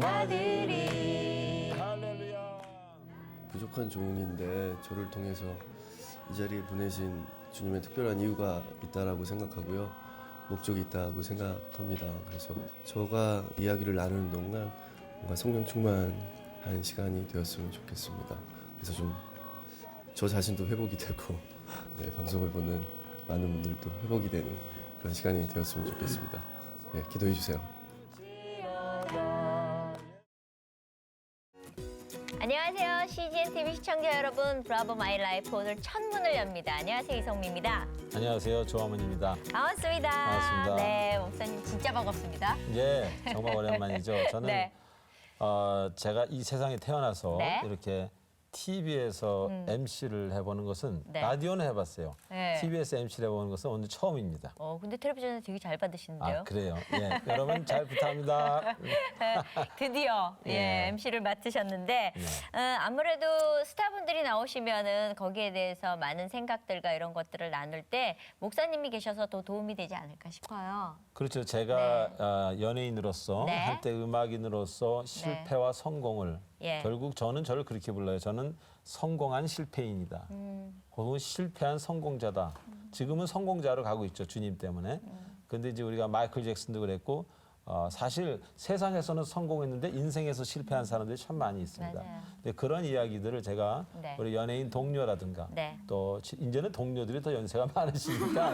아들이. 할렐루야. 부족한 종인데 저를 통해서 이 자리에 보내신 주님의 특별한 이유가 있다라고 생각하고요. 목적이 있다고 생각합니다. 그래서 저가 이야기를 나누는 동안 뭔가 성령 충만한 시간이 되었으면 좋겠습니다. 그래서 좀 저 자신도 회복이 되고 네, 방송을 보는 많은 분들도 회복이 되는 그런 시간이 되었으면 좋겠습니다. 네, 기도해 주세요. 안녕하세요. CGN TV 시청자 여러분, 브라보 마이 라이프 오늘 첫 문을 엽니다. 안녕하세요, 이성미입니다. 안녕하세요. 조화문입니다. 반갑습니다. 반갑습니다. 네, 목사님 진짜 반갑습니다. 예, 정말 오랜만이죠. 저는 네. 제가 이 세상에 태어나서 네. 이렇게 TV에서 MC를 해보는 것은 네. 라디오는 해봤어요. 네. TV에서 MC를 해보는 것은 오늘 처음입니다. 근데 텔레비전에 되게 잘 받으시는데요. 아, 그래요. 예, 여러분 잘 부탁합니다. 드디어 예. MC를 맡으셨는데 네. 아무래도 스타분들이 나오시면은 거기에 대해서 많은 생각들과 이런 것들을 나눌 때 목사님이 계셔서 더 도움이 되지 않을까 싶어요. 그렇죠. 제가 연예인으로서 네. 한때 음악인으로서 실패와 성공을 예. 결국 저는 저를 그렇게 불러요. 저는 성공한 실패인이다. 혹은 실패한 성공자다. 지금은 성공자로 가고 있죠. 주님 때문에. 근데 이제 우리가 마이클 잭슨도 그랬고 사실 세상에서는 성공했는데 인생에서 실패한 사람들이 참 많이 있습니다. 맞아요. 근데 그런 이야기들을 제가 네. 우리 연예인 동료라든가 네. 또 이제는 동료들이 더 연세가 많으시니까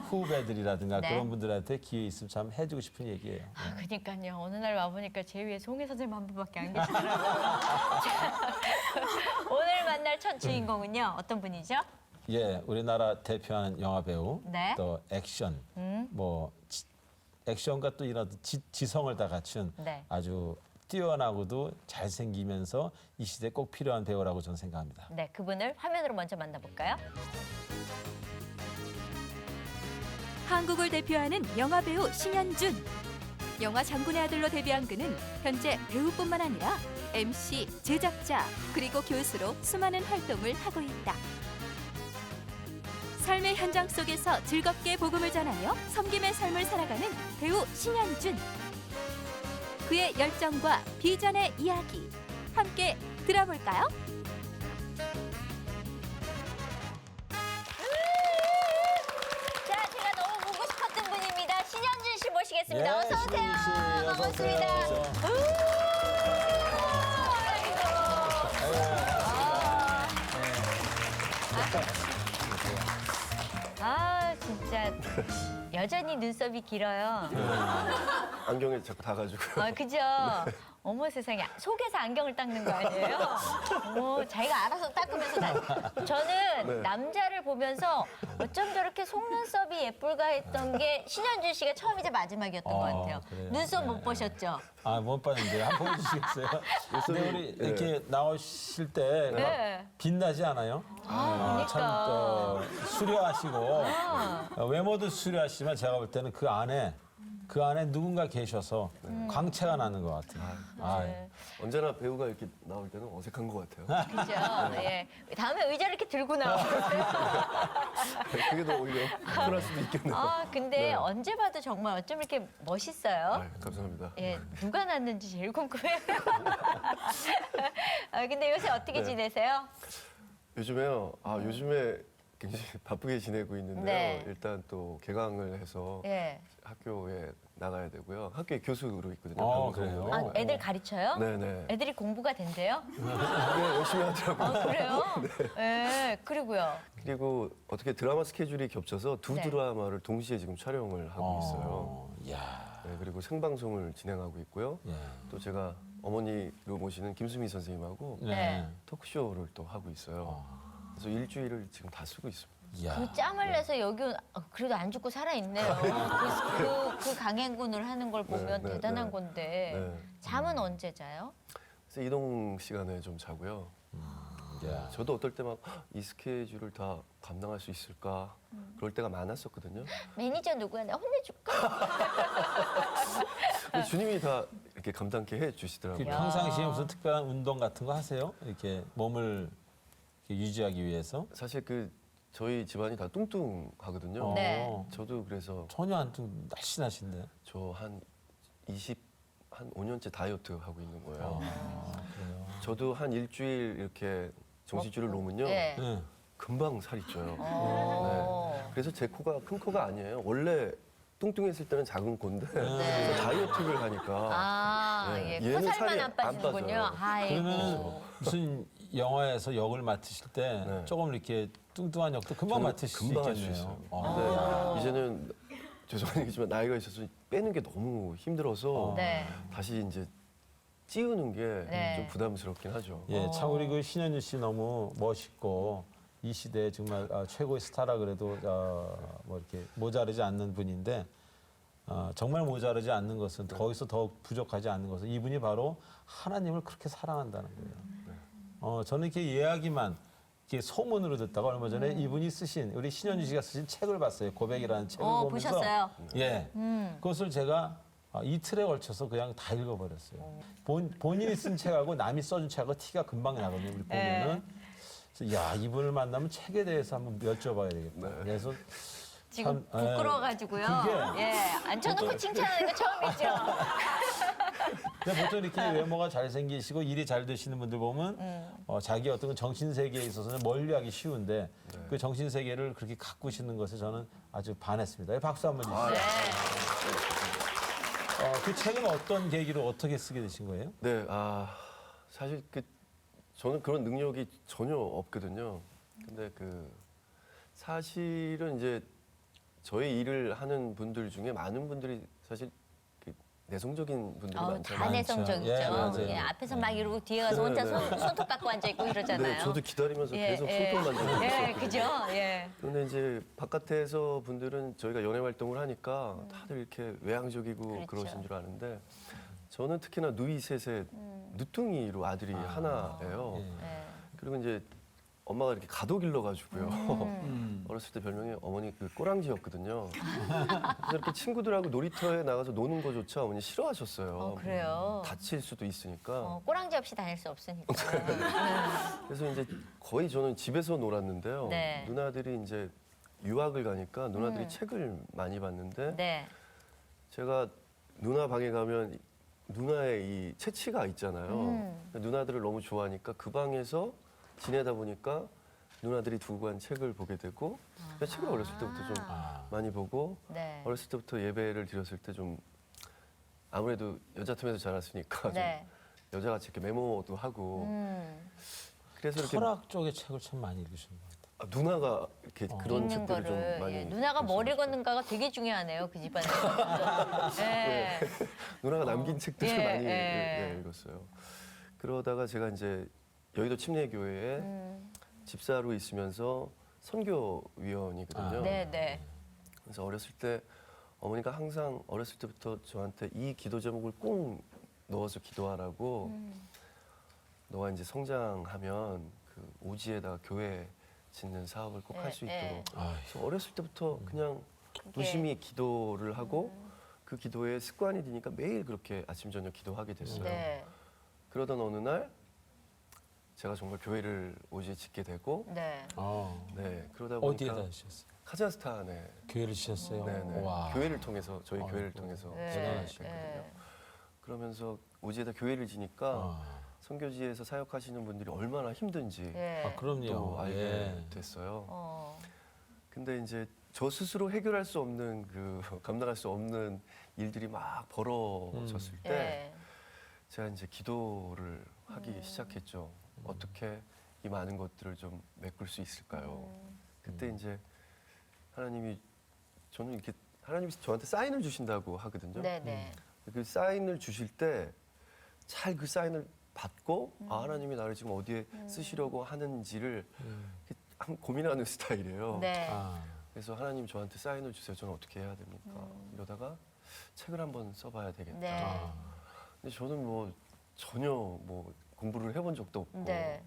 후배들이라든가 네. 그런 분들한테 기회 있으면 참 해주고 싶은 얘기예요. 아, 그러니까요. 어느 날 와보니까 제 위에 송혜 선생님 한 분밖에 안 계시더라고요. 자, 오늘 만날 첫 주인공은요. 어떤 분이죠? 예, 우리나라 대표하는 영화 배우, 네. 또 액션, 액션과 또 이런 지성을 다 갖춘 네. 아주 뛰어나고도 잘생기면서 이 시대에 꼭 필요한 배우라고 저는 생각합니다. 네, 그분을 화면으로 먼저 만나볼까요? 한국을 대표하는 영화배우 신현준. 영화 장군의 아들로 데뷔한 그는 현재 배우뿐만 아니라 MC, 제작자, 그리고 교수로 수많은 활동을 하고 있다. 삶의 현장 속에서 즐겁게 복음을 전하며 섬김의 삶을 살아가는 배우 신현준. 그의 열정과 비전의 이야기 함께 들어볼까요? 자, 제가 너무 보고 싶었던 분입니다. 신현준 씨 모시겠습니다. 예, 어서 오세요. 신현준 씨, 어서 오세요. 반갑습니다. 아, 진짜 여전히 눈썹이 길어요. 안경에 자꾸 닿아가지고. 그죠? 어머 세상에, 속에서 안경을 닦는 거 아니에요? 자기가 알아서 닦으면서 저는 네. 남자를 보면서 어쩜 저렇게 속눈썹이 예쁠까 했던 게 신현준 씨가 처음이자 마지막이었던 것 같아요. 그래요? 눈썹 못 네. 보셨죠? 아, 못 봤는데 한번 보여주시겠어요? 근데 우리 이렇게 나오실 때 막 네. 빛나지 않아요? 그러니까. 참 또 수려하시고 외모도 수려하시지만 제가 볼 때는 그 안에 누군가 계셔서 광채가 나는 것 같아요. 네. 언제나 배우가 이렇게 나올 때는 어색한 것 같아요. 그죠? 예. 다음에 의자를 이렇게 들고 나와보세요. 그게 더 오히려 편할 수도 있겠네요. 근데 네. 언제 봐도 정말 어쩜 이렇게 멋있어요? 아유, 감사합니다. 예, 누가 낳는지 제일 궁금해요. 근데 요새 어떻게 네. 지내세요? 요즘에요. 요즘에 굉장히 바쁘게 지내고 있는데요. 네. 일단 또 개강을 해서 예. 학교에 나가야 되고요. 학교에 교수로 있거든요. 그래요? 방송국에. 애들 가르쳐요? 네네. 애들이 공부가 된대요? 네, 열심히 하더라고요. 그래요? 네. 그리고요. 그리고 어떻게 드라마 스케줄이 겹쳐서 두 네. 드라마를 동시에 지금 촬영을 하고 있어요. 이야. 네, 그리고 생방송을 진행하고 있고요. 예. 또 제가 어머니로 모시는 김수미 선생님하고 네. 토크쇼를 또 하고 있어요. 그래서 일주일을 지금 다 쓰고 있습니다. 이야. 그 짬을 내서 여기 그래도 안 죽고 살아있네요. 그 강행군을 하는 걸 보면 네, 네, 대단한 네. 건데 네. 잠은 언제 자요? 그래서 이동 시간에 좀 자고요. 이야. 저도 어떨 때 막 이 스케줄을 다 감당할 수 있을까 그럴 때가 많았었거든요. 매니저 누구야? 내가 혼내줄까? 근데 주님이 다 이렇게 감당케 해주시더라고요. 평상시에 무슨 특별한 운동 같은 거 하세요? 이렇게 몸을 이렇게 유지하기 위해서? 사실 저희 집안이 다 뚱뚱하거든요. 어. 네. 저도 그래서 전혀 안 좀 날씬하신데. 저 한 20 한 5년째 다이어트 하고 있는 거예요. 그래요. 저도 한 일주일 이렇게 정신줄을 놓으면요. 네. 네. 금방 살이 쪄요. 어. 그래서 제 코가 큰 코가 아니에요. 원래 뚱뚱했을 때는 작은 코인데 네. 다이어트를 하니까 아, 네. 예. 얘는 코살만 살이 안 안 빠지는군요. 빠져요. 아이고. 그러면 무슨 영화에서 역을 맡으실 때 네. 조금 이렇게 뚱뚱한 역도 금방 저는 맡으실 수 금방 할 수 있겠네요. 있어요. 아. 근데 이제는 죄송한 얘기지만 나이가 있어서 빼는 게 너무 힘들어서 네. 다시 이제 찌우는 게 좀 네. 부담스럽긴 하죠. 예, 참 우리 그 신현주 씨 너무 멋있고 이 시대에 정말 최고의 스타라 그래도 뭐 이렇게 모자르지 않는 분인데 정말 모자르지 않는 것은 거기서 더 부족하지 않는 것은 이분이 바로 하나님을 그렇게 사랑한다는 거예요. 저는 이렇게 이야기만 이렇게 소문으로 듣다가 얼마 전에 이분이 쓰신 우리 신현주 씨가 쓰신 책을 봤어요. 고백이라는 책을 보면서 보셨어요? 예, 그것을 제가 이틀에 걸쳐서 그냥 다 읽어버렸어요. 본인이 쓴 책하고 남이 써준 책하고 티가 금방 나거든요. 우리 보면은. 그래서 야, 이분을 만나면 책에 대해서 한번 여쭤봐야 되겠다. 그래서 지금 참, 예. 부끄러워가지고요. 그게- 예. 앉혀놓고 칭찬하는 거 처음이죠. 근데 보통 이렇게 외모가 잘생기시고 일이 잘 되시는 분들 보면 자기 어떤 정신 세계에 있어서는 멀리하기 쉬운데 그 정신 세계를 그렇게 가꾸시는 것에 저는 아주 반했습니다. 박수 한번 주시죠. 네. 그 책은 어떤 계기로 어떻게 쓰게 되신 거예요? 네, 사실 저는 그런 능력이 전혀 없거든요. 근데 사실은 이제 저희 일을 하는 분들 중에 많은 분들이 사실 내성적인 분들이 다 많잖아요. 내성적이죠. 예, 맞아요. 예, 앞에서 막 이러고 뒤에 가서 혼자 손톱 깎고 앉아있고 이러잖아요. 네, 저도 기다리면서 예, 계속 예. 손톱 만지고 예, 있었거든요. 그죠? 예. 그런데 이제 바깥에서 분들은 저희가 연애 활동을 하니까 다들 이렇게 외향적이고 그렇죠. 그러신 줄 아는데 저는 특히나 누이 셋에 누뚱이로 아들이 하나예요. 예. 예. 그리고 이제 엄마가 이렇게 가독일러 가지고요. 어렸을 때 별명이 어머니 꼬랑지였거든요. 그래서 이렇게 친구들하고 놀이터에 나가서 노는 거조차 어머니 싫어하셨어요. 그래요? 다칠 수도 있으니까. 꼬랑지 없이 다닐 수 없으니까. 그래서 이제 거의 저는 집에서 놀았는데요. 네. 누나들이 이제 유학을 가니까 누나들이 책을 많이 봤는데 네. 제가 누나 방에 가면 누나의 이 채취가 있잖아요. 누나들을 너무 좋아하니까 그 방에서 지내다 보니까 누나들이 두고 간 책을 보게 되고 책을 어렸을 때부터 좀 많이 보고 네. 어렸을 때부터 예배를 드렸을 때 좀 아무래도 여자 틈에서 자랐으니까 네. 좀 여자같이 이렇게 메모도 하고 그래서 이렇게 철학 쪽의 책을 참 많이 읽으시는 것 같아요. 누나가 이렇게 그런 읽는 책들을 좀 거를 많이 누나가 뭘 읽었어요. 읽었는가가 되게 중요하네요. 그 집안에서. 예. 누나가 남긴 책들을 예, 많이 예. 읽었어요. 그러다가 제가 이제 여의도 침례교회에 집사로 있으면서 선교위원이거든요. 네, 네. 그래서 어렸을 때 어머니가 항상 어렸을 때부터 저한테 이 기도 제목을 꼭 넣어서 기도하라고 너가 이제 성장하면 그 오지에다가 교회 짓는 사업을 꼭 할 수 네, 있도록. 네. 그래서 어렸을 때부터 그냥 무심히 기도를 하고 그 기도에 습관이 되니까 매일 그렇게 아침 저녁 기도하게 됐어요. 네. 그러던 어느 날 제가 정말 교회를 오지에 짓게 되고 네. 네 그러다 보니까 어디에다 하셨어요? 카자흐스탄에 교회를 지셨어요? 네네. 와. 교회를 통해서 저희 교회를 아이고. 통해서 네. 전환하셨거든요. 네. 그러면서 오지에다 교회를 지니까 아, 선교지에서 사역하시는 분들이 얼마나 힘든지 네. 그럼요. 또 알게 예. 됐어요. 어. 근데 이제 저 스스로 해결할 수 없는 감당할 수 없는 일들이 막 벌어졌을 때 네. 제가 이제 기도를 하기 시작했죠. 어떻게 이 많은 것들을 좀 메꿀 수 있을까요? 그때 이제 하나님이 저는 이렇게 하나님이 저한테 사인을 주신다고 하거든요. 네, 네. 그 사인을 주실 때 잘 그 사인을 받고 하나님이 나를 지금 어디에 쓰시려고 하는지를 이렇게 한번 고민하는 스타일이에요. 네. 아, 그래서 하나님 저한테 사인을 주세요. 저는 어떻게 해야 됩니까? 이러다가 책을 한번 써봐야 되겠다. 네. 근데 저는 뭐 전혀 뭐 공부를 해본 적도 없고 네.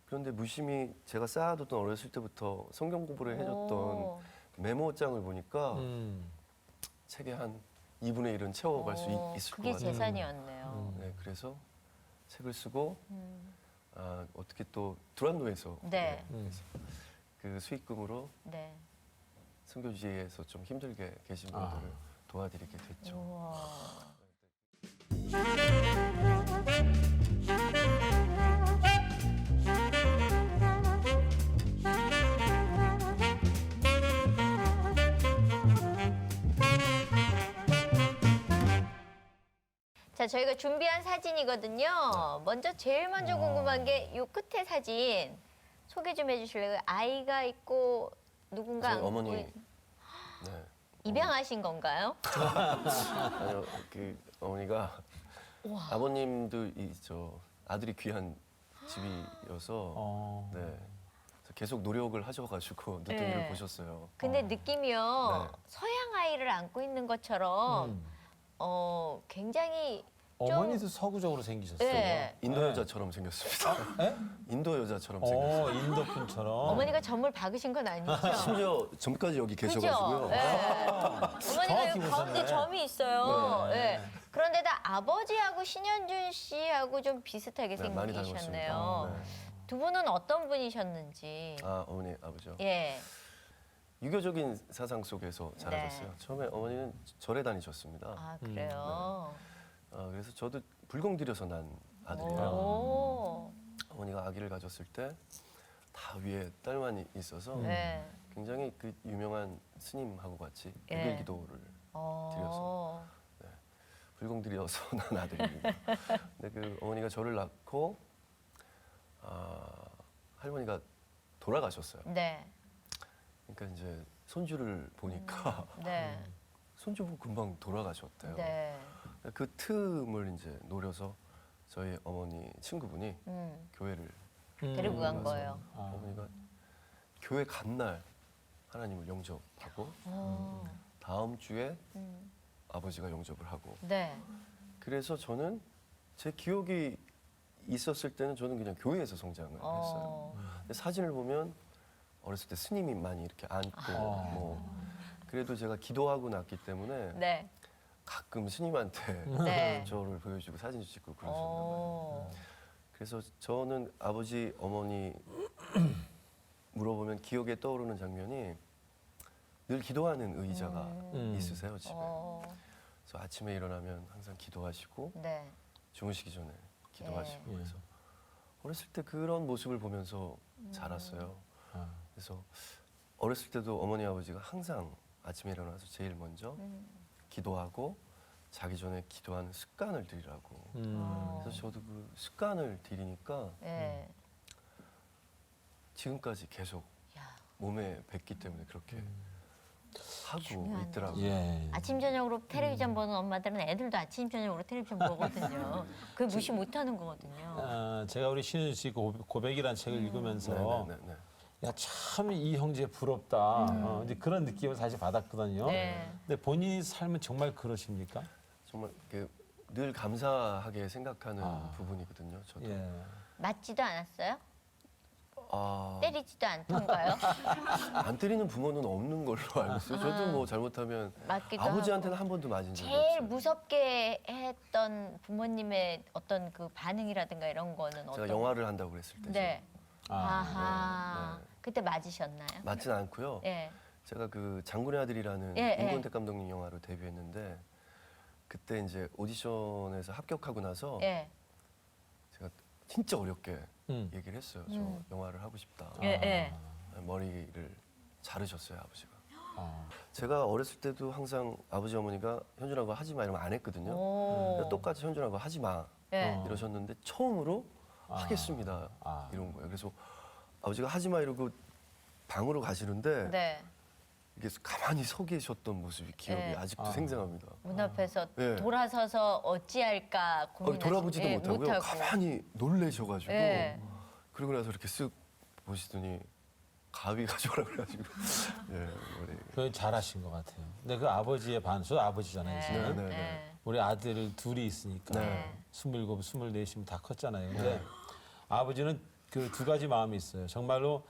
그런데 무심히 제가 쌓아뒀던 어렸을 때부터 성경 공부를 해줬던 오. 메모장을 보니까 책에 한 2분의 1은 채워갈 수 있을 것 그게 같아요. 재산이었네요. 네, 그래서 책을 쓰고 어떻게 또 두란노에서 네. 그래서 그 수익금으로 네. 선교지에서 좀 힘들게 계신 분들을 도와드리게 됐죠. 우와. 자, 저희가 준비한 사진이거든요. 제일 먼저 궁금한 게 이 끝에 사진 소개 좀 해주실래요? 아이가 있고 누군가 저희 안고 어머니. 있- 네. 입양하신 건가요? 아니요, 그 어머니가 아버님도 저 아들이 귀한 집이어서 어. 네. 그래서 계속 노력을 하셔가지고 늦둥이를 네. 보셨어요. 근데 느낌이요. 네. 서양 아이를 안고 있는 것처럼 굉장히 어머니도 서구적으로 생기셨어요. 네. 인도 여자처럼 생겼습니다. 네? 인도 여자처럼 생겼어요. 인도 분처럼. 어머니가 점을 박으신 건 아니죠? 심지어 전까지 여기 그죠? 계셔가지고요. 네. 어머니가 정확히 여기 보셨네. 가운데 점이 있어요. 네. 네. 그런데다 아버지하고 신현준 씨하고 좀 비슷하게 네, 많이 생기셨네요. 닮았습니다. 네. 두 분은 어떤 분이셨는지. 아 어머니 아버지요. 예. 유교적인 사상 속에서 자라셨어요. 네. 처음에 어머니는 절에 다니셨습니다. 아, 그래요? 그래서 저도 불공 들여서 난 아들이에요. 오. 어머니가 아기를 가졌을 때 다 위에 딸만 있어서 네. 굉장히 그 유명한 스님하고 같이 예. 100일 기도를 어. 불공 들여서 난 아들입니다. 근데 그 어머니가 저를 낳고 할머니가 돌아가셨어요. 네. 그러니까 이제 손주를 보니까 네. 손주부 금방 돌아가셨대요. 네. 그 틈을 이제 노려서 저희 어머니 친구분이 교회를 데리고 간 가서 거예요. 어머니가 교회 간 날 하나님을 영접하고 어. 다음 주에 아버지가 영접을 하고 네. 그래서 저는 제 기억이 있었을 때는 저는 그냥 교회에서 성장을 했어요. 어. 근데 사진을 보면 어렸을 때 스님이 많이 이렇게 앉고 뭐 그래도 제가 기도하고 났기 때문에 네. 가끔 스님한테 네. 저를 보여주고 사진 찍고 그러셨나 봐요. 어. 그래서 저는 아버지 어머니 물어보면 기억에 떠오르는 장면이 늘 기도하는 의자가 있으세요 집에. 그래서 아침에 일어나면 항상 기도하시고 네. 주무시기 전에 기도하시고 예. 그래서 어렸을 때 그런 모습을 보면서 자랐어요. 아. 그래서 어렸을 때도 어머니 아버지가 항상 아침에 일어나서 제일 먼저 기도하고 자기 전에 기도하는 습관을 들이라고. 그래서 저도 그 습관을 들이니까 네. 지금까지 계속 야. 몸에 뱉기 때문에 그렇게 하고 중요하네. 있더라고요. 예. 아침 저녁으로 텔레비전 보는 엄마들은 애들도 아침 저녁으로 텔레비전 보거든요. 그걸 무시 못하는 거거든요. 제가 우리 신은주 씨 고백이라는 책을 읽으면서 네네네. 야, 참 이 형제 부럽다. 이제 그런 느낌을 사실 받았거든요. 네. 근데 본인이 삶은 정말 그러십니까? 정말 늘 감사하게 생각하는 부분이거든요. 저도. 예. 맞지도 않았어요? 아, 때리지도 않던가요? 안 때리는 부모는 없는 걸로 알고 있어요. 저도 뭐 잘못하면 맞기도 아버지한테는 하고. 한 번도 맞은 적이 제일 없어요. 무섭게 했던 부모님의 어떤 그 반응이라든가 이런 거는 제가 어떤? 영화를 한다고 그랬을 때 네. 아하. 네. 그때 맞으셨나요? 맞진 않고요. 예. 제가 그 장군의 아들이라는 예, 임권택 감독님 영화로 데뷔했는데 그때 이제 오디션에서 합격하고 나서 예. 제가 진짜 어렵게 음. 얘기를 했어요. 저 영화를 하고 싶다. 예. 예. 머리를 자르셨어요 아버지가. 아. 제가 어렸을 때도 항상 아버지 어머니가 현준아 그거 하지 마 이러면 안 했거든요. 오. 똑같이 현준아 그거 하지 마 예. 이러셨는데 처음으로 하겠습니다 이런 거예요. 그래서 아버지가 하지 마 이러고 방으로 가시는데 네. 이게 가만히 서 계셨던 모습이 기억이 네. 아직도 생생합니다. 문 앞에서 예. 돌아서서 어찌할까 고민하시고 돌아보지도 예, 못하고요. 가만히 놀래셔가지고 예. 그러고 나서 이렇게 쓱 보시더니 가위 가져오라 그래가지고 예, 머리. 그 잘하신 것 같아요. 근데 그 아버지의 저도 아버지잖아요. 네. 지금. 네, 네. 네. 우리 아들 둘이 있으니까 네. 27, 24이면 다 컸잖아요. 근데 아버지는 그 두 가지 마음이 있어요. 정말로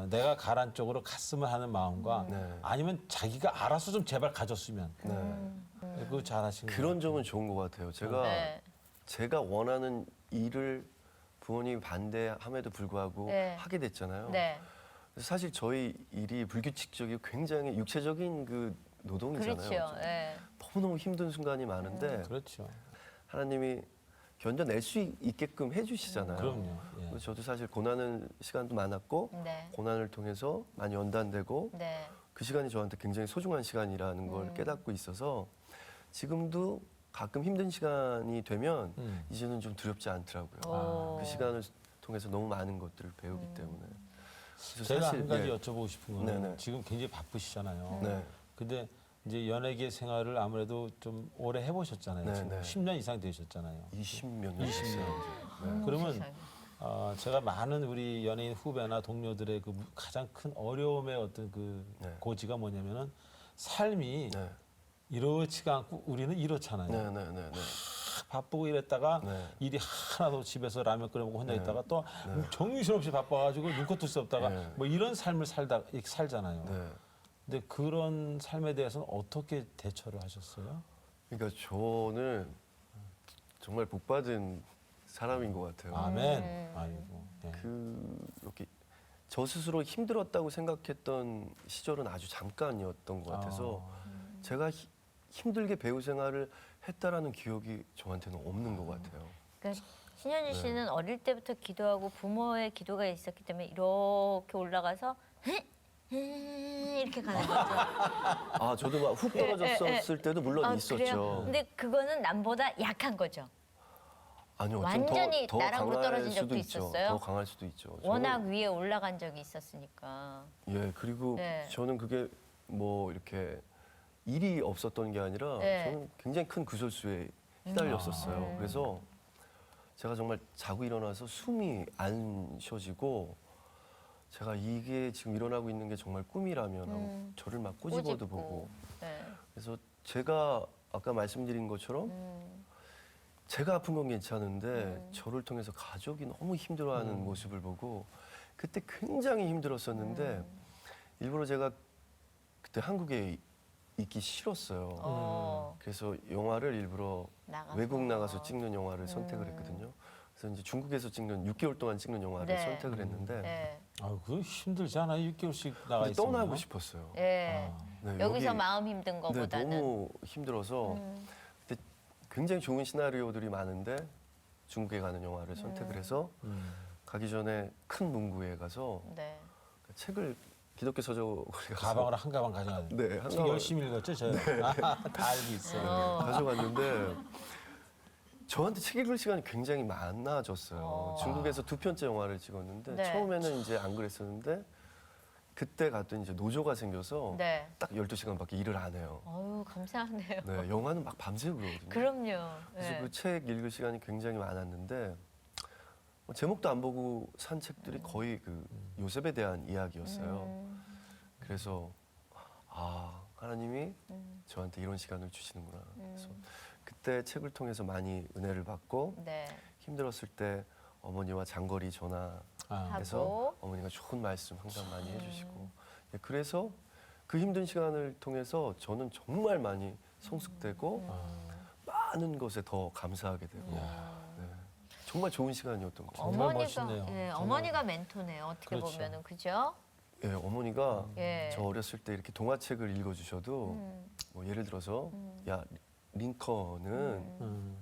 내가 가란 쪽으로 갔으면 하는 마음과 네. 아니면 자기가 알아서 좀 제발 가졌으면. 네. 그거 잘하신 것 그런 점은 좋은 것 같아요. 네. 제가 원하는 일을 부모님이 반대함에도 불구하고 네. 하게 됐잖아요. 네. 그래서 사실 저희 일이 불규칙적이고 굉장히 육체적인 그 노동이잖아요. 그렇죠. 예. 너무너무 힘든 순간이 많은데 그렇죠. 하나님이 견뎌낼 수 있게끔 해주시잖아요. 그럼요. 예. 그래서 저도 사실 고난의 시간도 많았고 네. 고난을 통해서 많이 연단되고 네. 그 시간이 저한테 굉장히 소중한 시간이라는 걸 깨닫고 있어서 지금도 가끔 힘든 시간이 되면 이제는 좀 두렵지 않더라고요. 오. 그 시간을 통해서 너무 많은 것들을 배우기 때문에. 그래서 제가 사실, 한 가지 예. 여쭤보고 싶은 거는 네네. 지금 굉장히 바쁘시잖아요. 네. 근데 이제 연예계 생활을 아무래도 좀 오래 해보셨잖아요. 네, 지금 네. 10년 이상 되셨잖아요. 20몇 년 20년. 됐어요. 그러면 세상에. 제가 많은 우리 연예인 후배나 동료들의 그 가장 큰 어려움의 어떤 그 네. 고지가 뭐냐면은 삶이 네. 이렇지가 않고 우리는 이렇잖아요. 네, 네, 네, 네. 바쁘고 이랬다가 네. 일이 하나도 집에서 라면 끓여 먹고 혼자 네. 있다가 또 정신없이 바빠가지고 눈코 뜰 수 없다가 네. 뭐 이런 삶을 이렇게 살잖아요. 네. 근데 그런 삶에 대해서는 어떻게 대처를 하셨어요? 그러니까 저는 정말 복 받은 사람인 것 같아요. 아멘. 아이고. 예. 이렇게 저 스스로 힘들었다고 생각했던 시절은 아주 잠깐이었던 것 같아서 제가 힘들게 배우 생활을 했다라는 기억이 저한테는 없는 것 같아요. 그러니까 신현주 네. 씨는 어릴 때부터 기도하고 부모의 기도가 있었기 때문에 이렇게 올라가서 이렇게 가는 거죠. 아, 저도 막 훅 떨어졌었을 때도 물론 아, 있었죠. 그래요? 근데 그거는 남보다 약한 거죠. 아니요, 좀 완전히 더 나락으로 강할 떨어진 적도 수도 있죠. 있었어요? 더 강할 수도 있죠. 저는- 워낙 위에 올라간 적이 있었으니까. 예, 그리고 네. 저는 그게 뭐 이렇게 일이 없었던 게 아니라 네. 저는 굉장히 큰 구설수에 휘달렸었어요. 그래서 제가 정말 자고 일어나서 숨이 안 쉬어지고 제가 이게 지금 일어나고 있는 게 정말 꿈이라면 하고 저를 막 꼬집어도 꼬집고. 보고 네. 그래서 제가 아까 말씀드린 것처럼 제가 아픈 건 괜찮은데 저를 통해서 가족이 너무 힘들어하는 모습을 보고 그때 굉장히 힘들었었는데 일부러 제가 그때 한국에 있기 싫었어요. 그래서 영화를 일부러 나가서. 외국 나가서 찍는 영화를 선택을 했거든요. 그래서 이제 중국에서 찍는 6개월 동안 찍는 영화를 네. 선택을 했는데 네. 아, 그 힘들지 않아요? 6개월씩 나가 근데 있으면. 떠나고 싶었어요. 네. 네, 여기서 여기- 마음 힘든 네, 거보다는. 너무 힘들어서 근데 굉장히 좋은 시나리오들이 많은데 중국에 가는 영화를 선택을 해서 가기 전에 큰 문구에 가서 네. 책을 기독교 서적을 가방을 한 가방 가져가요. 네, 한 책 가방 열심히 읽었죠, 저. 다 알고 있어요. 가져갔는데 저한테 책 읽을 시간이 굉장히 많아졌어요. 중국에서 2편째 영화를 찍었는데 네. 처음에는 이제 안 그랬었는데 그때 갔더니 이제 노조가 생겨서 네. 딱 12시간밖에 일을 안 해요. 어유 감사하네요. 네, 영화는 막 밤새고 그러거든요. 그럼요. 그래서 네. 그 책 읽을 시간이 굉장히 많았는데 뭐 제목도 안 보고 산 책들이 거의 그 요셉에 대한 이야기였어요. 그래서 아, 하나님이 저한테 이런 시간을 주시는구나. 그래서 그때 책을 통해서 많이 은혜를 받고 네. 힘들었을 때 어머니와 장거리 전화해서 하고. 어머니가 좋은 말씀 항상 많이 해주시고 예, 그래서 그 힘든 시간을 통해서 저는 정말 많이 성숙되고 많은 것에 더 감사하게 되고 네, 정말 좋은 시간이었던 것 같아요. 정말 어머니가 멋있네요. 예, 정말. 어머니가 멘토네요. 어떻게 그렇죠. 보면은 그죠? 예, 어머니가 예. 저 어렸을 때 이렇게 동화책을 읽어주셔도 뭐 예를 들어서 야 링컨은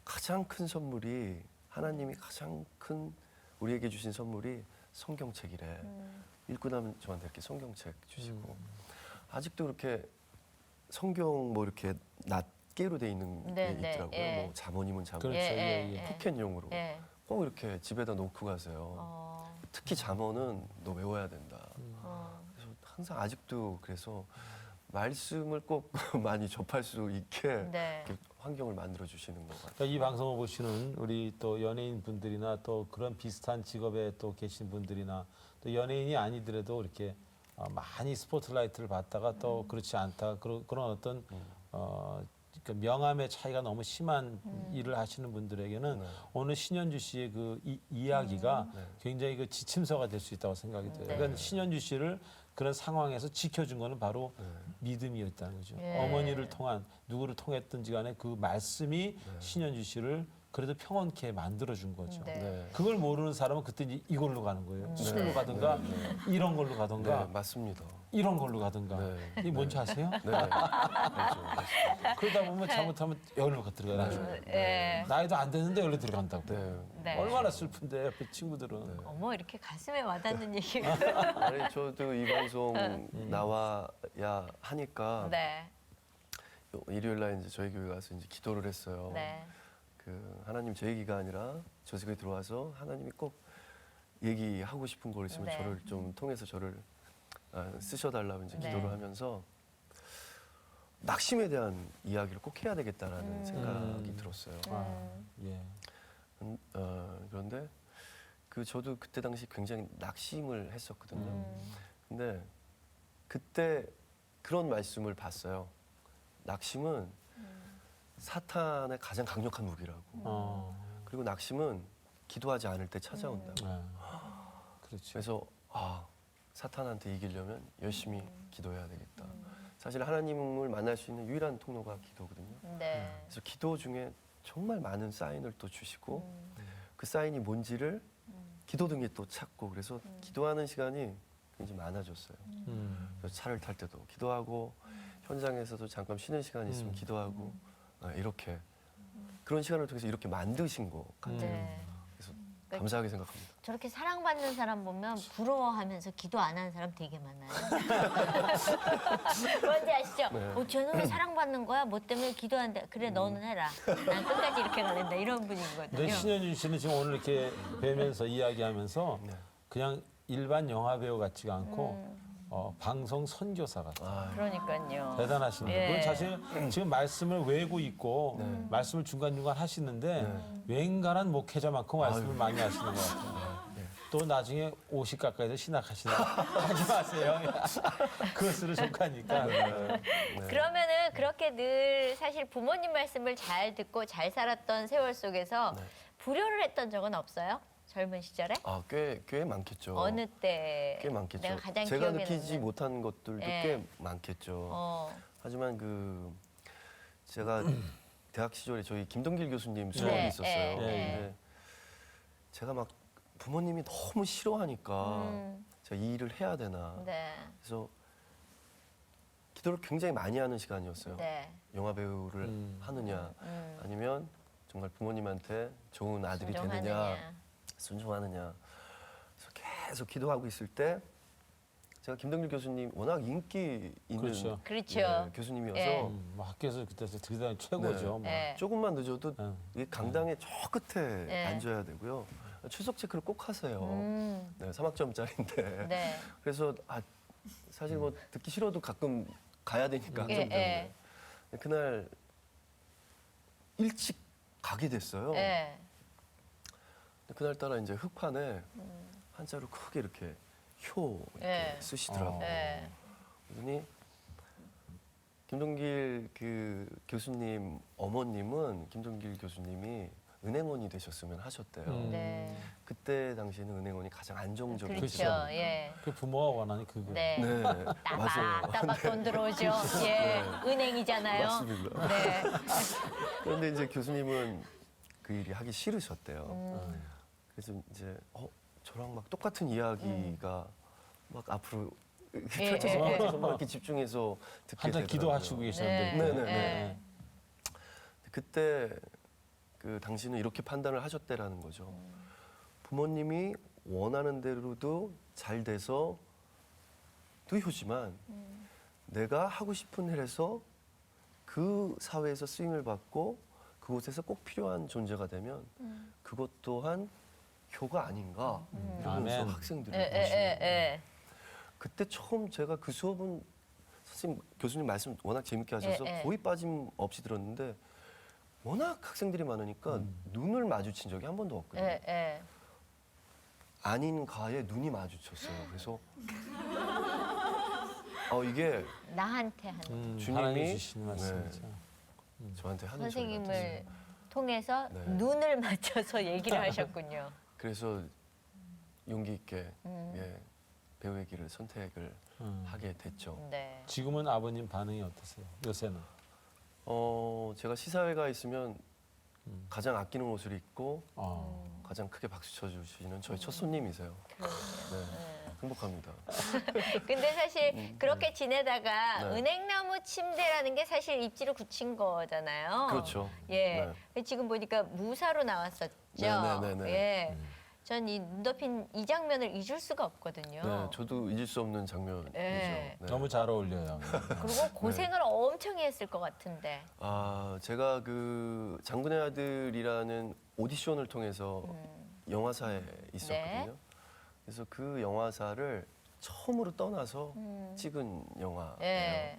가장 큰 선물이 하나님이 가장 큰 우리에게 주신 선물이 성경책이래. 읽고 나면 저한테 이렇게 성경책 주시고 아직도 그렇게 성경 뭐 이렇게 낱개로 돼 있는 네, 게 네, 있더라고요. 예. 뭐 잠언이면 잠언, 그렇죠. 예, 예. 포켓용으로 예. 꼭 이렇게 집에다 놓고 가세요. 특히 잠언은 너 외워야 된다. 그래서 항상 아직도 그래서 말씀을 꼭 많이 접할 수 있게 네. 이렇게 환경을 만들어 주시는 것 같아요. 그러니까 이 방송을 보시는 우리 또 연예인 분들이나 또 그런 비슷한 직업에 또 계신 분들이나 또 연예인이 아니더라도 이렇게 많이 스포트라이트를 받다가 또 그렇지 않다 그런 어떤 그러니까 명함의 차이가 너무 심한 일을 하시는 분들에게는 네. 오늘 신현주 씨의 그 이야기가 네. 굉장히 그 지침서가 될 수 있다고 생각이 돼요. 네. 그러니까 신현주 씨를 그런 상황에서 지켜준 거는 바로 믿음이었다는 거죠. 예. 어머니를 통한 누구를 통했든지 간에 그 말씀이 신현주 씨를 그래도 평온케 만들어준 거죠. 네. 네. 그걸 모르는 사람은 그때 이제 이걸로 가는 거예요. 술로 가든가 이런 걸로 네, 가든가. 맞습니다. 이런 걸로 가든가. 네. 이게 뭔지 아세요? 네. 맞죠. 그러다 보면 잘못하면 여기로 들어가요. 나중에. 예. 나이도 안 됐는데 여기로 들어간다고. 네. 네. 얼마나 슬픈데 옆에 친구들은. 어머 이렇게 가슴에 와닿는 얘기가. 아니 저도 이 방송 나와야 하니까 네. 일요일 날 이제 저희 교회 가서 이제 기도를 했어요. 네. 그 하나님 제 얘기가 아니라 저 집에 들어와서 하나님이 꼭 얘기하고 싶은 걸 있으면 네. 저를 좀 통해서 저를 쓰셔달라고 이제 네. 기도를 하면서 낙심에 대한 이야기를 꼭 해야 되겠다라는 생각이 들었어요. 아, 예. 그런데 저도 그때 당시 굉장히 낙심을 했었거든요. 근데 그때 그런 말씀을 봤어요. 낙심은 사탄의 가장 강력한 무기라고. 그리고 낙심은 기도하지 않을 때 찾아온다고. 네. 그렇죠. 그래서 사탄한테 이기려면 열심히 기도해야 되겠다. 사실 하나님을 만날 수 있는 유일한 통로가 기도거든요. 네. 그래서 기도 중에 정말 많은 사인을 또 주시고 그 사인이 뭔지를 기도 등에 또 찾고 그래서 기도하는 시간이 굉장히 많아졌어요. 그래서 차를 탈 때도 기도하고 현장에서도 잠깐 쉬는 시간이 있으면 기도하고 이렇게 그런 시간을 통해서 이렇게 만드신 것 같아요. 네. 그래서 감사하게 생각합니다. 저렇게 사랑받는 사람 보면 부러워하면서 기도 안 하는 사람 되게 많아요. 뭔지 아시죠? 네. 쟤는 사랑받는 거야? 뭐 때문에 기도한다. 그래 너는 해라. 난 끝까지 이렇게 가는다. 이런 분위기거든요. 근데 신현준 씨는 지금 오늘 이렇게 뵈면서 이야기하면서 네. 그냥 일반 영화 배우 같지가 않고 방송 선교사 같아요. 그러니까요. 대단하신 분. 예. 그건 사실 지금 말씀을 외우고 있고 네. 말씀을 중간중간 하시는데 웬간한 목회자만큼 말씀을 많이 하시는 것 같아요. 또 나중에 50 가까이서 신학하시나 하지 마세요. 그것으로 족하니까. 그러면은 그렇게 늘 사실 부모님 말씀을 잘 듣고 잘 살았던 세월 속에서 네. 불효를 했던 적은 없어요? 젊은 시절에? 꽤 많겠죠. 어느 때? 꽤 많겠죠. 내가 가장 제가 기억에 느끼지 남는. 못한 것들도 예. 꽤 많겠죠. 하지만 제가 대학 시절에 저희 김동길 교수님 수업이 네, 있었어요. 예, 근데 제가 막 부모님이 너무 싫어하니까 제가 이 일을 해야 되나. 네. 그래서 기도를 굉장히 많이 하는 시간이었어요. 네. 영화 배우를 하느냐 아니면 정말 부모님한테 좋은 아들이 되느냐 순종하느냐. 순종하느냐. 그래서 계속 기도하고 있을 때 제가 김동길 교수님 워낙 인기 있는 그렇죠. 그렇죠. 네, 교수님이어서 예. 뭐 학교에서 그때 대단히 최고죠. 뭐. 예. 조금만 늦어도 네. 이 강당의 저 끝에 네. 앉아야 되고요. 출석 체크를 꼭 하세요. 음. 네, 3학점짜리인데. 네. 그래서 사실 뭐 듣기 싫어도 가끔 가야 되니까 학점 예, 때문에. 그날 일찍 가게 됐어요. 예. 근데 그날따라 이제 흑판에 한자로 크게 이렇게 효 이렇게 예. 쓰시더라고요. 예. 그러더니 김동길 교수님 어머님은 김동길 교수님이 은행원이 되셨으면 하셨대요. 네. 그때 당시에는 은행원이 가장 안정적인 그렇죠. 직업이었어요. 예. 그 부모가 원하는 그거. 네. 네, 맞아요. 따박 돈 들어오죠. 예. 은행이잖아요. 맞습니다. 네. 그런데 이제 교수님은 그 일이 하기 싫으셨대요. 음. 그래서 이제 저랑 막 똑같은 이야기가 막 앞으로 예, 펼쳐서 예, 예. 막 이렇게 집중해서 듣게 한참 되더라고요. 기도하시고 계셨는데. 네. 그때. 네. 그때 당신은 이렇게 판단을 하셨대라는 거죠. 부모님이 원하는 대로도 잘 돼서 도 효지만 내가 하고 싶은 일에서 그 사회에서 쓰임을 받고 그곳에서 꼭 필요한 존재가 되면 그것 또한 효가 아닌가 이러면서 아멘. 학생들을 예, 예, 보시는 예, 거예요. 예. 그때 처음 제가 그 수업은 선생님 교수님 말씀 워낙 재밌게 하셔서 예, 예. 거의 빠짐없이 들었는데 워낙 학생들이 많으니까 눈을 마주친 적이 한 번도 없거든요. 예, 예. 아닌 가에 눈이 마주쳤어요. 그래서 이게 나한테 하는 주님이- 하나님이 주시는 네. 말씀이죠. 저한테 하는 소리 선생님을 같았어요. 통해서 네. 눈을 맞춰서 얘기를 하셨군요. 그래서 용기 있게 배우의 길을 선택을 하게 됐죠. 네. 지금은 아버님 반응이 어떠세요? 요새는? 제가 시사회가 있으면 가장 아끼는 옷을 입고 어. 가장 크게 박수 쳐주시는 저희 첫 손님이세요. 네. 행복합니다. 근데 사실 그렇게 지내다가 네. 은행나무 침대라는 게 사실 입지를 굳힌 거잖아요. 그렇죠. 예. 지금 보니까 무사로 나왔었죠. 네. 예. 전 이 눈 덮인 이 장면을 잊을 수가 없거든요. 네, 저도 잊을 수 없는 장면이죠. 네. 네. 너무 잘 어울려요. 그리고 고생을 엄청 했을 것 같은데. 아, 제가 그 장군의 아들이라는 오디션을 통해서 영화사에 있었거든요. 네. 그래서 그 영화사를 처음으로 떠나서 찍은 영화예요. 예.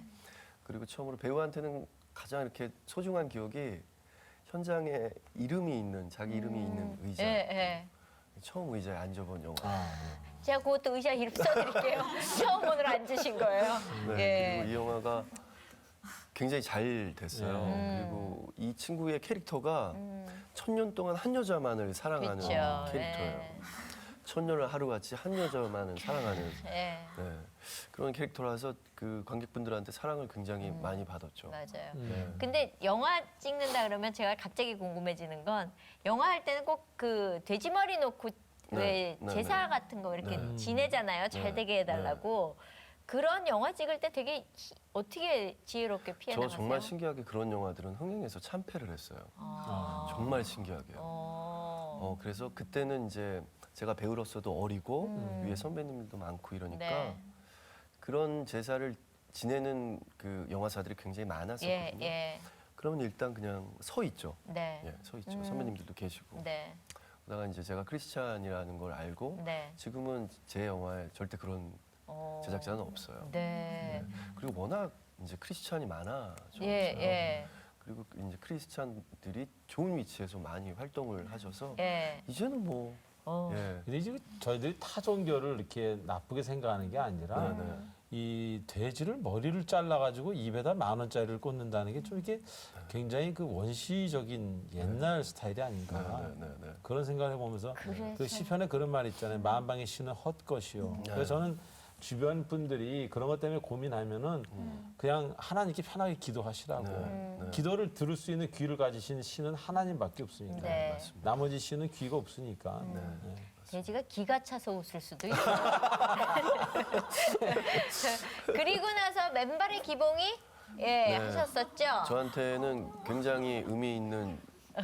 그리고 처음으로 배우한테는 가장 이렇게 소중한 기억이 현장에 이름이 있는 자기 이름이 있는 의자. 예. 처음 의자에 앉아본 영화. 제가 그것도 의자 이름 써드릴게요. 처음으로 앉으신 거예요. 네, 예. 그리고 이 영화가 굉장히 잘 됐어요. 그리고 이 친구의 캐릭터가 1000년 동안 한 여자만을 사랑하는 그쵸. 캐릭터예요. 예. 1000년을 하루같이 한 여자만을 사랑하는 예. 네, 그런 캐릭터라서 그 관객분들한테 사랑을 굉장히 많이 받았죠. 맞아요. 네. 근데 영화 찍는다 그러면 제가 갑자기 궁금해지는 건 영화 할 때는 꼭 그 돼지머리 놓고 왜 네, 제사 네. 같은 거 이렇게 네. 지내잖아요. 잘 네, 되게 해달라고. 그런 영화 찍을 때 되게 어떻게 지혜롭게 피해 저 나가세요? 정말 신기하게 그런 영화들은 흥행해서 참패를 했어요. 정말 신기하게요. 그래서 그때는 이제 제가 배우로서도 어리고 위에 선배님들도 많고 이러니까 네. 그런 제사를 지내는 그 영화사들이 굉장히 많았었거든요. 예. 그러면 일단 그냥 서 있죠. 네. 예, 서 있죠. 선배님들도 계시고. 네. 그러다가 이제 제가 크리스찬이라는 걸 알고 네. 지금은 제 영화에 절대 그런 제작자는 없어요. 네. 그리고 워낙 이제 크리스찬이 많아졌어요. 예. 그리고 이제 크리스찬들이 좋은 위치에서 많이 활동을 하셔서 예. 이제는 뭐 예. 근데 이제 저희들이 타 종교를 이렇게 나쁘게 생각하는 게 아니라 네. 이 돼지를 머리를 잘라가지고 입에다 10,000원짜리를 꽂는다는 게 좀 이게 굉장히 그 원시적인 옛날 스타일이 아닌가 네. 그런 생각을 해보면서 그래서. 그 시편에 그런 말 있잖아요. 만방의 신은 헛것이요. 그래서 저는 주변 분들이 그런 것 때문에 고민하면은 그냥 하나님께 편하게 기도하시라고. 네. 기도를 들을 수 있는 귀를 가지신 신은 하나님밖에 없으니까. 네. 맞습니다. 나머지 신은 귀가 없으니까. 네. 돼지가 기가 차서 웃을 수도 있어요. 그리고 나서 맨발의 기봉이 하셨었죠? 저한테는 굉장히 의미 있는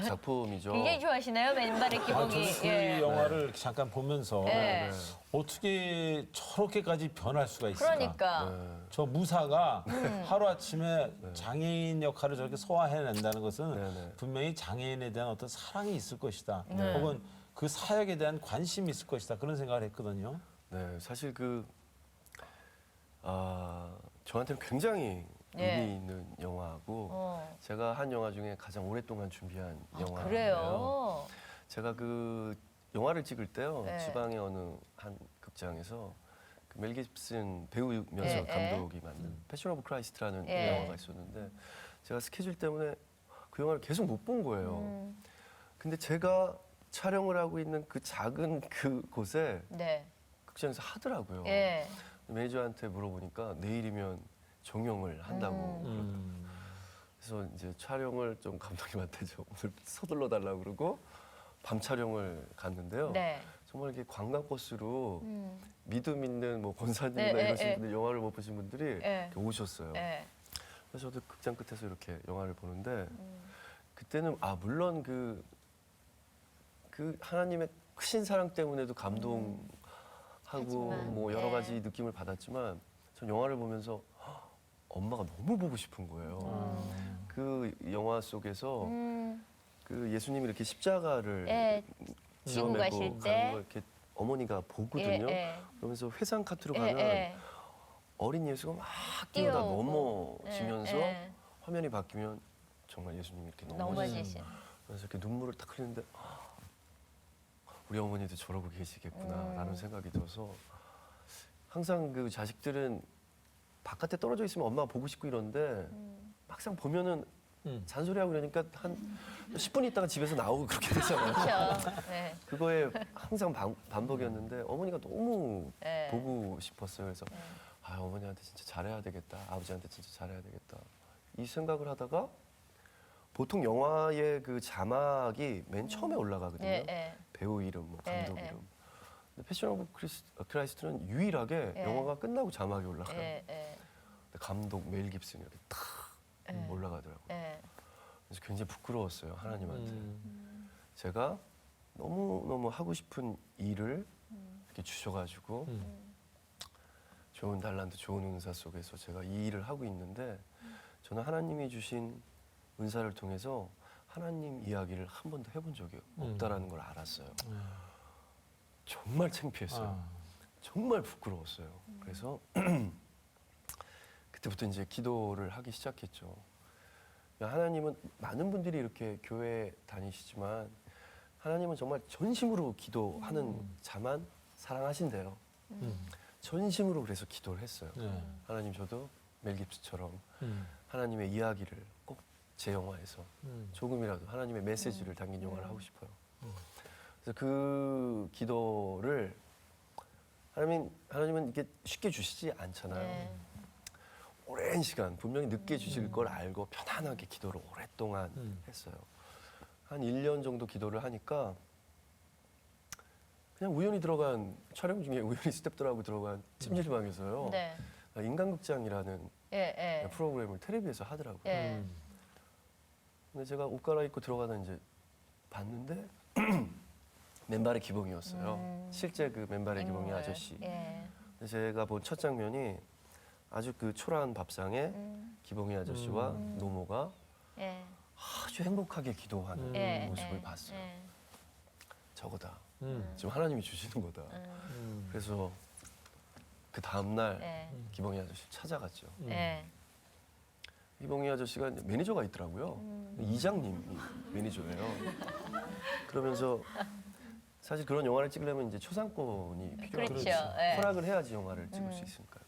작품이죠. 굉장히 좋아하시나요? 맨발의 기봉이. 저는 그 영화를 이렇게 잠깐 보면서 네. 어떻게 저렇게까지 변할 수가 있을까? 그러니까. 저 무사가 하루아침에 장애인 역할을 저렇게 소화해낸다는 것은 네. 분명히 장애인에 대한 어떤 사랑이 있을 것이다. 혹은 그 사역에 대한 관심이 있을 것이다. 그런 생각을 했거든요. 네, 사실 저한테는 굉장히 예. 의미 있는 영화고 제가 한 영화 중에 가장 오랫동안 준비한 영화예요. 그래요? 제가 그 영화를 찍을 때요, 네. 지방의 어느 한 극장에서 그 멜 깁슨 배우면서 예, 감독이 만든 패션 오브 크라이스트라는 예. 영화가 있었는데 제가 스케줄 때문에 그 영화를 계속 못 본 거예요. 근데 제가 촬영을 하고 있는 그 작은 그 곳에 네. 극장에서 하더라고요. 예. 매니저한테 물어보니까 내일이면 종영을 한다고. 그래서 이제 촬영을 좀 감독님한테 좀 오늘 서둘러 달라고 그러고 밤 촬영을 갔는데요. 네. 정말 이렇게 관광버스로 믿음 있는 뭐 권사님이나 네, 이러신 네, 분들 영화를 못 보신 분들이 네. 이렇게 오셨어요. 예. 그래서 저도 극장 끝에서 이렇게 영화를 보는데 그때는 물론 그 하나님의 크신 사랑 때문에도 감동하고 하지만, 뭐 여러 예. 가지 느낌을 받았지만 전 영화를 보면서 엄마가 너무 보고 싶은 거예요. 그 영화 속에서 그 예수님이 이렇게 십자가를 예. 지고 지어내고 가실 가는 때. 걸 이렇게 어머니가 보거든요. 예. 그러면서 회상 카트로 가면 예. 어린 예수가 막 뛰어다 뛰어오고. 넘어지면서 예. 화면이 바뀌면 정말 예수님이 이렇게 넘어지신. 그래서 이렇게 눈물을 딱 흘리는데 우리 어머니도 저러고 계시겠구나라는 생각이 들어서 항상 그 자식들은 바깥에 떨어져 있으면 엄마가 보고 싶고 이런데 막상 보면은 잔소리하고 그러니까 한 10분 있다가 집에서 나오고 그렇게 되잖아요. 그렇죠. 네. 그거에 항상 반복이었는데 어머니가 너무 네. 보고 싶었어요. 그래서 어머니한테 진짜 잘해야 되겠다. 아버지한테 진짜 잘해야 되겠다. 이 생각을 하다가 보통 영화의 그 자막이 맨 처음에 올라가거든요. 예. 배우 이름, 뭐 감독 예. 이름. 근데 패션 오브 크라이스트는 유일하게 예. 영화가 끝나고 자막이 올라가요. 예. 근데 감독 멜 깁슨이 이렇게 탁 예. 올라가더라고요. 예. 그래서 굉장히 부끄러웠어요, 하나님한테. 음. 제가 너무 하고 싶은 일을 이렇게 주셔가지고 좋은 달란트, 좋은 은사 속에서 제가 이 일을 하고 있는데 저는 하나님이 주신 은사를 통해서 하나님 이야기를 한 번도 해본 적이 없다라는 걸 알았어요. 정말 창피했어요. 아. 정말 부끄러웠어요. 그래서 그때부터 이제 기도를 하기 시작했죠. 하나님은 많은 분들이 이렇게 교회 다니시지만 하나님은 정말 전심으로 기도하는 자만 사랑하신대요. 전심으로 그래서 기도를 했어요. 네. 하나님 저도 멜 깁스처럼 음. 하나님의 이야기를 꼭 제 영화에서 음. 조금이라도 하나님의 메시지를 담긴 영화를 하고 싶어요. 그래서 그 기도를 하나님은 이렇게 쉽게 주시지 않잖아요. 네. 오랜 시간 분명히 늦게 주실 걸 알고 편안하게 기도를 오랫동안 했어요. 한 1년 정도 기도를 하니까 그냥 우연히 들어간 촬영 중에 우연히 스태프들하고 들어간 찜질방에서요. 네. 인간극장이라는 예. 예. 프로그램을 텔레비에서 하더라고요. 예. 근데 제가 옷 갈아입고 들어가다 이제 봤는데 맨발의 기봉이었어요. 실제 그 맨발의 기봉이 인물. 아저씨. 예. 근데 제가 본 첫 장면이 아주 그 초라한 밥상에 기봉이 아저씨와 노모가 예. 아주 행복하게 기도하는 예. 모습을 예. 봤어요. 예. 저거다. 음. 지금 하나님이 주시는 거다. 그래서 그 다음 날 예. 기봉이 아저씨 찾아갔죠. 예. 기봉이 아저씨가 이제 매니저가 있더라고요. 이장님이 매니저예요. 그러면서 사실 그런 영화를 찍으려면 이제 초상권이 필요하죠. 그렇죠. 예. 허락을 해야지 영화를 찍을 수 있으니까요.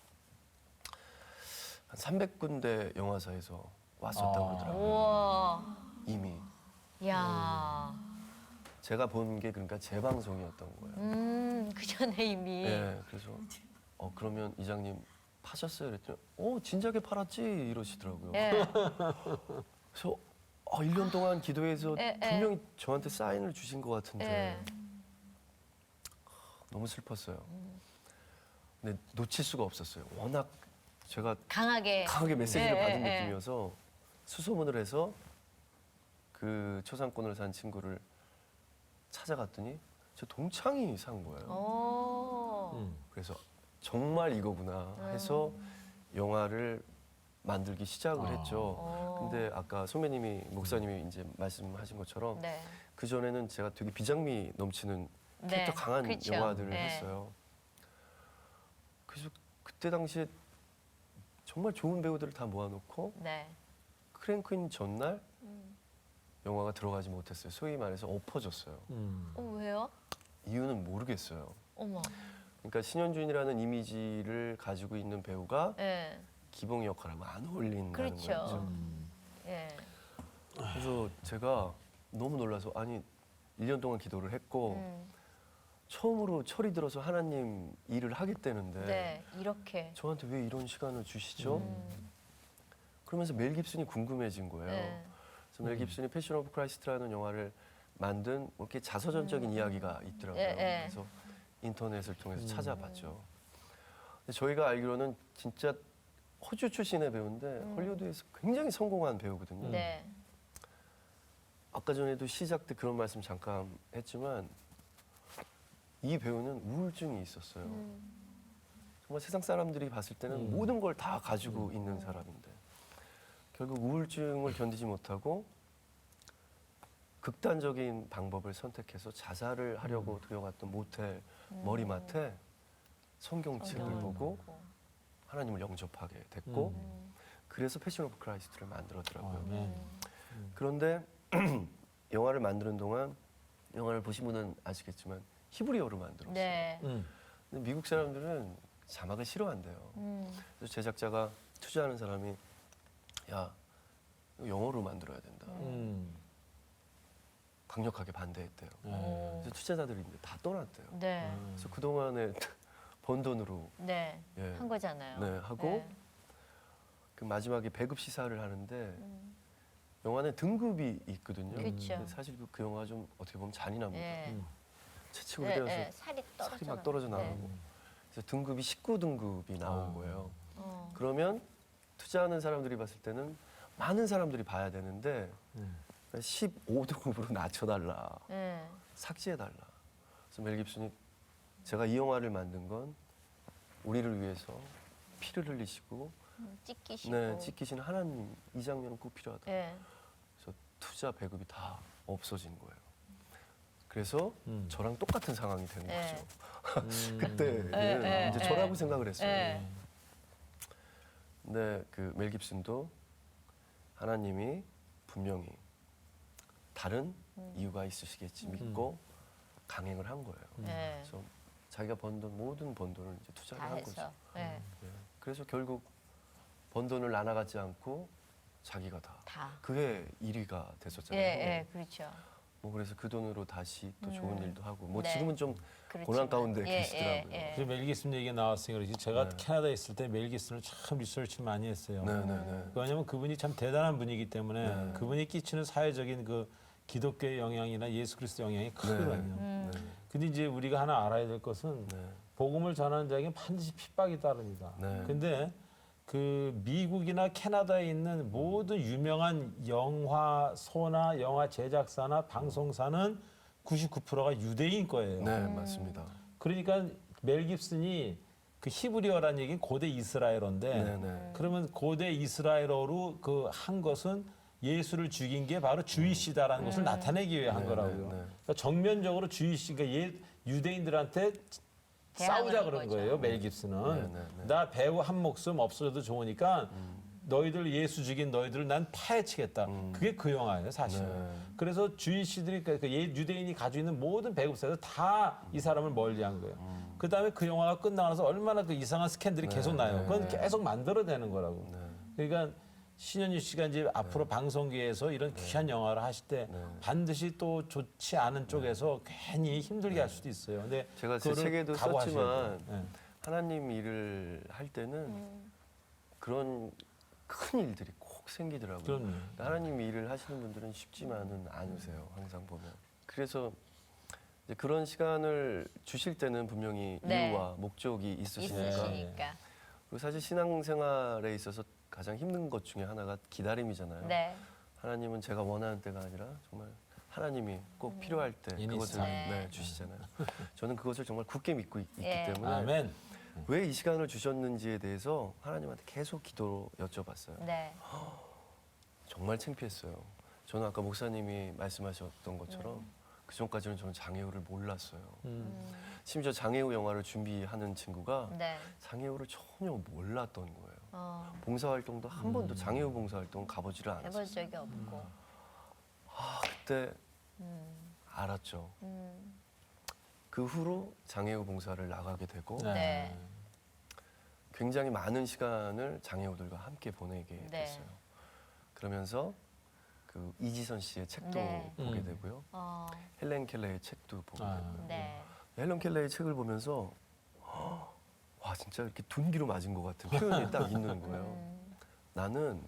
한 300군데 영화사에서 왔었다고 그러더라고요. 우와. 이미. 야. 제가 본 게 그러니까 재방송이었던 거예요. 그 전에 이미. 예, 그래서 그러면 이장님 파셨어요? 그랬더니 진작에 팔았지 이러시더라고요. 예. 그래서 1년 동안 기도해서 예, 예. 분명히 저한테 사인을 주신 것 같은데 예. 너무 슬펐어요. 근데 놓칠 수가 없었어요. 워낙 제가 강하게. 강하게 메시지를 예, 받은 예, 예. 느낌이어서 수소문을 해서 그 초상권을 산 친구를 찾아갔더니 제 동창이 산 거예요. 오. 그래서 정말 이거구나 해서 영화를 만들기 시작을 했죠. 근데 아까 선배님이 목사님이 이제 말씀하신 것처럼 네. 그 전에는 제가 되게 비장미 넘치는 네, 캐릭터 강한 그쵸. 영화들을 네. 했어요. 그래서 그때 당시에 정말 좋은 배우들을 다 모아놓고 네. 크랭크인 전날 영화가 들어가지 못했어요. 소위 말해서 엎어졌어요. 왜요? 이유는 모르겠어요. 어머. 그러니까 신현준이라는 이미지를 가지고 있는 배우가 예. 기봉이 역할하고 안 어울린다는 그렇죠. 거죠. 예. 그래서 제가 너무 놀라서 1년 동안 기도를 했고 처음으로 철이 들어서 하나님 일을 하겠다는데 네. 이렇게. 저한테 왜 이런 시간을 주시죠? 그러면서 멜 깁슨이 궁금해진 거예요. 네. 그래서 멜 깁슨이 패션 오브 크라이스트라는 영화를 만든 이렇게 자서전적인 이야기가 있더라고요. 예, 예. 그래서 인터넷을 통해서 찾아봤죠. 근데 저희가 알기로는 진짜 호주 출신의 배우인데 헐리우드에서 굉장히 성공한 배우거든요. 네. 아까 전에도 시작 때 그런 말씀 잠깐 했지만 이 배우는 우울증이 있었어요. 정말 세상 사람들이 봤을 때는 모든 걸 다 가지고 있는 사람인데 결국 우울증을 견디지 못하고 극단적인 방법을 선택해서 자살을 하려고 들어갔던 모텔 머리맡에 성경책을 보고 하나님을 영접하게 됐고 그래서 패션 오브 크라이스트를 만들었더라고요. 네. 그런데 영화를 만드는 동안 영화를 보신 분은 아시겠지만 히브리어로 만들었어요. 네. 근데 미국 사람들은 자막을 싫어한대요. 그래서 제작자가 투자하는 사람이 야 이거 영어로 만들어야 된다. 강력하게 반대했대요. 그래서 투자자들이 이제 다 떠났대요. 네. 그래서 그동안에 번 돈으로 네. 예, 한 거잖아요. 네, 하고 네. 그 마지막에 배급 시사를 하는데 영화는 등급이 있거든요. 그쵸. 근데 사실 그 영화 좀 어떻게 보면 잔인합니다. 예. 채찍으로 네, 때려서 네, 살이 떨어져. 살이 막 떨어져 나가고 그래서 등급이 19등급이 나온 거예요. 어. 그러면 투자하는 사람들이 봤을 때는 많은 사람들이 봐야 되는데 15등급으로 낮춰달라. 네. 삭제해달라. 그래서 멜 깁슨이 제가 이 영화를 만든 건 우리를 위해서 피를 흘리시고 찢기시고. 네, 찢기신 하나님 이 장면은 꼭 필요하다. 네. 그래서 투자 배급이 다 없어진 거예요. 그래서 저랑 똑같은 상황이 된 네. 거죠. 그때는 네, 이제 네, 저라고 생각을 했어요. 네. 근데 그 멜 깁슨도 하나님이 분명히 다른 이유가 있으시겠지 믿고 강행을 한 거예요. 네. 그래서 자기가 번 돈 모든 번 돈을 이제 투자를 다 한 거죠. 해서. 네. 네. 그래서 결국 번 돈을 나눠가지 않고 자기가 다 다. 그해 1위가 예, 됐었잖아요. 예, 그렇죠. 뭐 그래서 그 돈으로 다시 또 좋은 일도 하고 뭐 네. 지금은 좀 그렇지만. 고난 가운데 예, 계시더라고요. 예, 예. 그래서 멜 깁슨 얘기가 나왔으니까 그렇지. 제가 네. 캐나다에 있을 때 멜 깁슨을 참 리서치 많이 했어요. 네네네. 왜냐하면 그분이 참 대단한 분이기 때문에 네. 그분이 끼치는 사회적인 그 기독교의 영향이나 예수 그리스도 영향이 크거든요. 네. 근데 이제 우리가 하나 알아야 될 것은 네. 복음을 전하는 자에게 반드시 핍박이 따릅니다. 네. 근데 그 미국이나 캐나다에 있는 모든 유명한 영화소나 영화 제작사나 방송사는 99%가 유대인 거예요. 네, 맞습니다. 그러니까 멜 깁슨이 그 히브리어라는 얘기는 고대 이스라엘어인데 네네. 그러면 고대 이스라엘어로 그 한 것은 예수를 죽인 게 바로 주이시다라는 것을 나타내기 위해 한 네, 거라고요. 네, 네. 그러니까 정면적으로 주이시가 유대인들한테 싸우자 대항하는 그런 거죠. 거예요. 멜 깁슨은 네, 네, 네. 나 배우 한 목숨 없어져도 좋으니까 너희들 예수 죽인 너희들을 난 파헤치겠다. 그게 그 영화예요, 사실. 네. 그래서 주이시들이 그 유대인이 가지고 있는 모든 배급사에서 다 이 사람을 멀리한 거예요. 그 다음에 그 영화가 끝나고 나서 얼마나 그 이상한 스캔들이 계속 나요. 그건 계속 만들어내는 거라고. 그러니까 신현유 씨가 이제 앞으로 방송계에서 이런 귀한 영화를 하실 때 반드시 또 좋지 않은 쪽에서 괜히 힘들게 할 수도 있어요. 근데 제가 제 그거를 책에도 각오하셔야 썼지만 돼요. 네. 하나님 일을 할 때는 그런 큰 일들이 꼭 생기더라고요. 그럼요. 하나님 일을 하시는 분들은 쉽지만은 않으세요. 항상 보면. 그래서 이제 그런 시간을 주실 때는 분명히 네. 이유와 목적이 있으시니까. 있으시니까. 그리고 사실 신앙생활에 있어서 가장 힘든 것 중에 하나가 기다림이잖아요. 네. 하나님은 제가 원하는 때가 아니라 정말 하나님이 꼭 필요할 때 In his 그것을 time. 네, 주시잖아요. 저는 그것을 정말 굳게 믿고 있기 예. 때문에 아멘. 왜 이 시간을 주셨는지에 대해서 하나님한테 계속 기도로 여쭤봤어요. 네. 정말 창피했어요. 저는 아까 목사님이 말씀하셨던 것처럼 그 전까지는 저는 장애우를 몰랐어요. 심지어 장애우 영화를 준비하는 친구가 네. 장애우를 전혀 몰랐던 거예요. 봉사활동도 한 음. 번도 장애우 봉사활동 가보지를 해본 않았어요. 적이 없고. 그때 음. 알았죠. 음. 그 후로 장애우 봉사를 나가게 되고 네. 굉장히 많은 시간을 장애우들과 함께 보내게 네. 됐어요. 그러면서 그 이지선 씨의 책도 네. 보게 되고요. 헬렌 켈러의 책도 보게 아. 되고요. 네. 헬렌 켈러의 책을 보면서 와 진짜 이렇게 둔기로 맞은 것 같은 표현이 딱 있는 거예요. 나는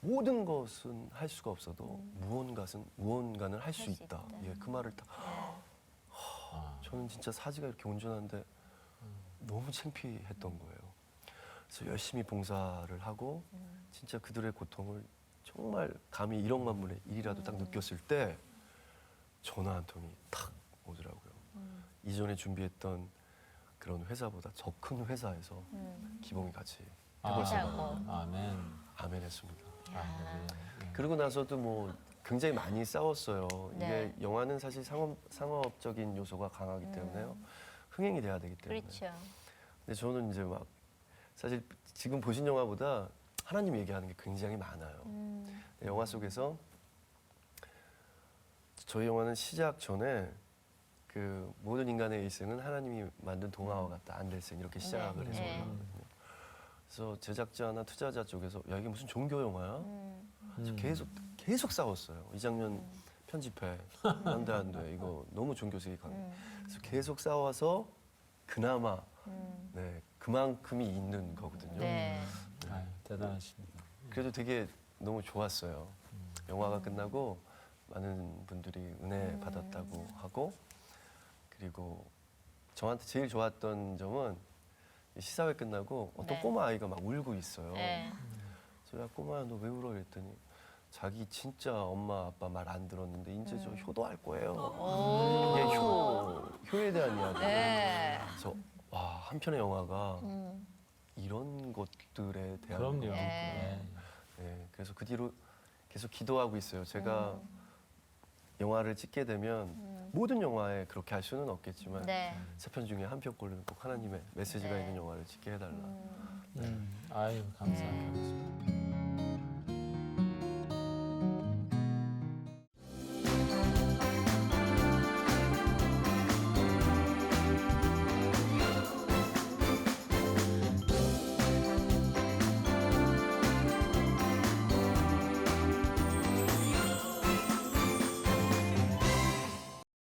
모든 것은 할 수가 없어도 무언가는 할 수 할수 있다. 있다. 예, 그 말을 딱 저는 진짜 사지가 이렇게 온전한데 너무 창피했던 거예요. 그래서 열심히 봉사를 하고 진짜 그들의 고통을 정말 감히 1억 만분의 1이라도 딱 느꼈을 때 전화 한 통이 탁 오더라고요. 이전에 준비했던 그런 회사보다 더 큰 회사에서 기봉이 같이 해보자고 아멘. 아멘 했습니다. 아, 그러고 나서도 뭐 굉장히 많이 싸웠어요. 네. 이게 영화는 사실 상업적인 요소가 강하기 때문에요. 흥행이 돼야 되기 때문에. 그렇죠. 근데 저는 이제 막 사실 지금 보신 영화보다 하나님 얘기하는 게 굉장히 많아요. 영화 속에서 저희 영화는 시작 전에 그 모든 인간의 일생은 하나님이 만든 동화와 같다. 안델센 이렇게 시작을 해서 네. 올라가거든요. 그래서 제작자나 투자자 쪽에서 야 이게 무슨 종교 영화야? 그래서 계속 싸웠어요. 이 장면 편집해. 안 돼. 이거 너무 종교색이 강해. 그래서 계속 싸워서 그나마 네, 그만큼이 있는 거거든요. 네. 아유, 대단하십니다. 그래도 되게 너무 좋았어요. 영화가 끝나고 많은 분들이 은혜 받았다고 하고 그리고 저한테 제일 좋았던 점은 시사회 끝나고 어떤 네. 꼬마 아이가 막 울고 있어요. 네. 그래서 야 꼬마야 너 왜 울어? 그랬더니 자기 진짜 엄마 아빠 말 안 들었는데 이제 저 효도할 거예요. 오. 이게 효에 대한 이야기. 네. 그래서 와 한편의 영화가 음. 이런 것들에 대한 그럼요. 거구나. 네. 네, 그래서 그 뒤로 계속 기도하고 있어요. 제가 영화를 찍게 되면 모든 영화에 그렇게 할 수는 없겠지만 네. 세 편 중에 한 편꼴로는 꼭 하나님의 메시지가 네. 있는 영화를 찍게 해달라. 아유 감사합니다.